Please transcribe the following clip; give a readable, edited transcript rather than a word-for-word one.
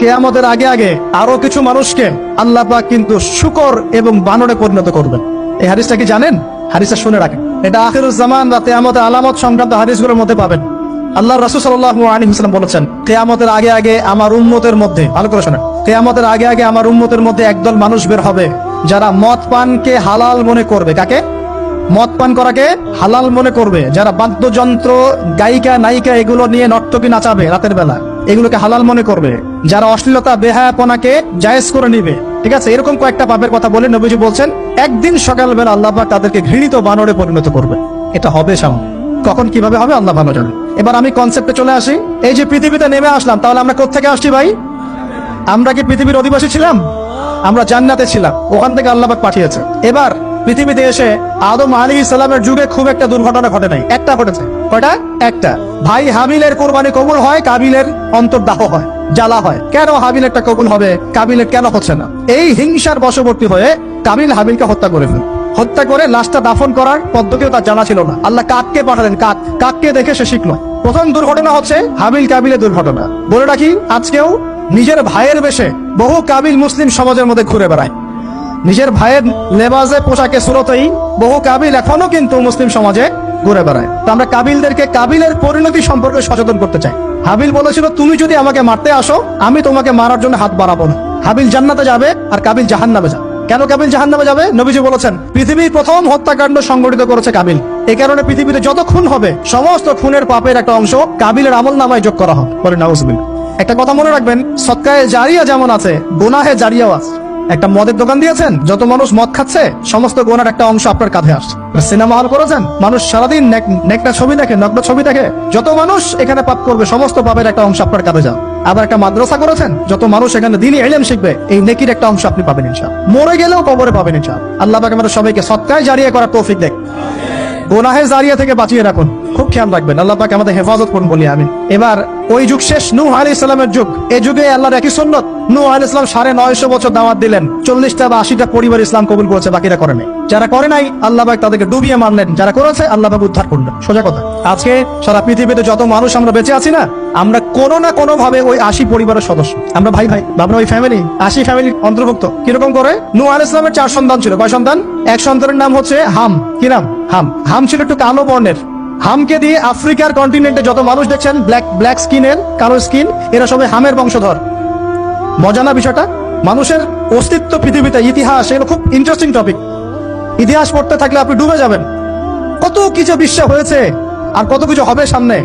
কিয়ামতের আগে আগে আরো কিছু মানুষকে আল্লাহ পাক কিন্তু শূকর এবং বানরে পরিণত করবেন। এই হাদিসটা কি জানেন? হাদিসটা শুনে রাখেন, এটা আখিরুজ জামান বা কিয়ামতের আলামত সংক্রান্ত হাদিসগুলোর মধ্যে পাবেন। আল্লাহ রাসূল সাল্লাল্লাহু আলাইহি ওয়াসাল্লাম বলেছেন, কিয়ামতের আগে আগে আমার উম্মতের মধ্যে, ভালো করে শোনেন, কিয়ামতের আগে আগে আমার উম্মতের মধ্যে একদল মানুষ বের হবে যারা মদ পানকে হালাল মনে করবে। কাকে? মদ পান করাকে হালাল মনে করবে। যারা বাদ্যযন্ত্র, গায়িকা, নায়িকা এগুলো নিয়ে নর্তকী নাচাবে রাতের বেলা, এগুলোকে হালাল মনে করবে। যারা অশ্লীলতা, বেহায়াপনাকে জায়েজ করে নিবে, ঠিক আছে, এরকম কয়েকটা পাপের কথা বলে নবীজি বলছেন একদিন সকালবেলা আল্লাহ পাক তাদেরকে ঘৃণিত বানরে পরিণত করবে। এটা হবে সামনে, কখন কিভাবে হবে আল্লাহ ভালো জানেন। এবার আমি কনসেপ্টে চলে আসি। এই যে পৃথিবীতে নেমে আসলাম, তাহলে আমরা কোত্থেকে আসছি ভাই? আমরা কি পৃথিবীর অধিবাসী ছিলাম? আমরা জান্নাতে ছিলাম, ওখান থেকে আল্লাহ পাক পাঠিয়েছে। এবার পৃথিবীতে এসে আদম আলাইহিস সালামের যুগে খুব একটা দুর্ঘটনা ঘটে নাই, একটা ঘটেছে। কয়টা? একটা। ভাই হাবিলের কোরবানি কবুল হয়, কাবিলের অন্তর্দাহ হয়, জ্বালা হয়। কেন হাবিলেরটা কবুল হবে, কাবিলের কেন হচ্ছে না? এই হিংসার বশবর্তী হয়ে কাবিল হাবিলকে হত্যা করে ফেলে, হত্যা করে লাশটা দাফন করার পদ্ধতিও তার জানা ছিল না। আল্লাহ কাককে পাঠালেন, কাককে দেখে সে শিখলো। প্রথম দুর্ঘটনা হচ্ছে হাবিল কাবিলের দুর্ঘটনা। বলে রাখি, আজকেও নিজের ভাইয়ের বেশে বহু কাবিল মুসলিম সমাজের মধ্যে ঘুরে বেড়ায়। নিজের ভাইয়ের লেবাসে, পোশাকে, সুরতেই বহু কাবিল এখনো কিন্তু মুসলিম সমাজে ঘুরে বেড়ায়। তো আমরা কাবিলদেরকে কাবিলের পরিণতি সম্পর্কে সচেতন করতে চাই। হাবিল বলেছিল, তুমি যদি আমাকে মারতে আসো, আমি তোমাকে মারার জন্য হাত বাড়াবো না। হাবিল জান্নাতে যাবে আর কাবিল জাহান্নামে যাবে। কেন কাবিল জাহান্নামে যাবে? নবীজি বলেছেন, পৃথিবীর প্রথম হত্যাকাণ্ড সংগঠিত করেছে কাবিল। এই কারণে পৃথিবীতে যত খুন হবে, সমস্ত খুনের পাপের একটা অংশ কাবিলের আমলনামায় যোগ করা হবে। বলে নাউজুবিল্লাহ। একটা কথা মনে রাখবেন, সদকায়ে জারিয়া যেমন আছে, গুনাহে জারিয়াও আছে। একটা মদের দোকান দিয়েছেন, যত মানুষ মদ খাচ্ছে, সমস্ত গোনার একটা অংশ আপনার কাঁধে আসছে। সিনেমা হল করেছেন, মানুষ সারাদিন নেকটা ছবি দেখে, নগ্ন ছবি দেখে, যত মানুষ এখানে পাপ করবে, সমস্ত পাপের একটা অংশ আপনার কাঁধে যাবে। আবার একটা মাদ্রাসা করেছেন, যত মানুষ এখানে দ্বীনি ইলম শিখবে, এই নেকির একটা অংশ আপনি পাবেন ইনশাআল্লাহ। মরে গেলেও কবরে পাবেন ইনশাআল্লাহ। আল্লাহ পাক আমাদের সবাইকে সদকায়ে জারিয়া করার তৌফিক দেন, গুনাহে জারিয়া থেকে বাঁচিয়ে রাখুন। খুব খেয়াল রাখবেন, আল্লাহ পাক আমাদের হেফাজত করুন বলি আমিন। এবার ওই যুগ শেষ, নূহ আলাইহিস সালামের যুগ। এই যুগে আল্লাহর একই সুন্নত, নূহ আলাইহিস সালাম 950 বছর দাওয়াত দিলেন, 40টা বা 80টা পরিবার ইসলাম কবুল করেছে, বাকিরা করে নাই। যারা করে নাই আল্লাহ পাক তাদেরকে ডুবিয়ে মারলেন, যারা করেছে আল্লাহ পাক উদ্ধার করলেন। সোজা কথা, আজকে সারা পৃথিবীতে যত মানুষ আমরা বেঁচে আছি না, আমরা কোনো না কোনো ভাবে ওই 80 পরিবারের সদস্য। আমরা ভাই ভাই ভাবনা ওই ফ্যামিলি, 80 ফ্যামিলির অন্তর্ভুক্ত। কিরকম করে? নূহ আলাইহিস সালামের 4 সন্তান ছিল। কয় সন্তান? এক সন্তানের নাম হচ্ছে হাম। কি নাম? হাম। হাম ছিল একটু কালো বর্ণের। হামকে দিয়ে আফ্রিকার কন্টিনেন্টে যত মানুষ দেখছেন ব্ল্যাক স্কিনের, কালো স্কিন, এরা সবাই হামের বংশধর। মজা না বিষয়টা? মানুষের অস্তিত্ব পৃথিবীতে, ইতিহাস, এগুলো খুব ইন্টারেস্টিং টপিক। ইতিহাস পড়তে থাকলে আপনি ডুবে যাবেন। কত কিছু বিশ্ব হয়েছে আর কত কিছু হবে সামনে।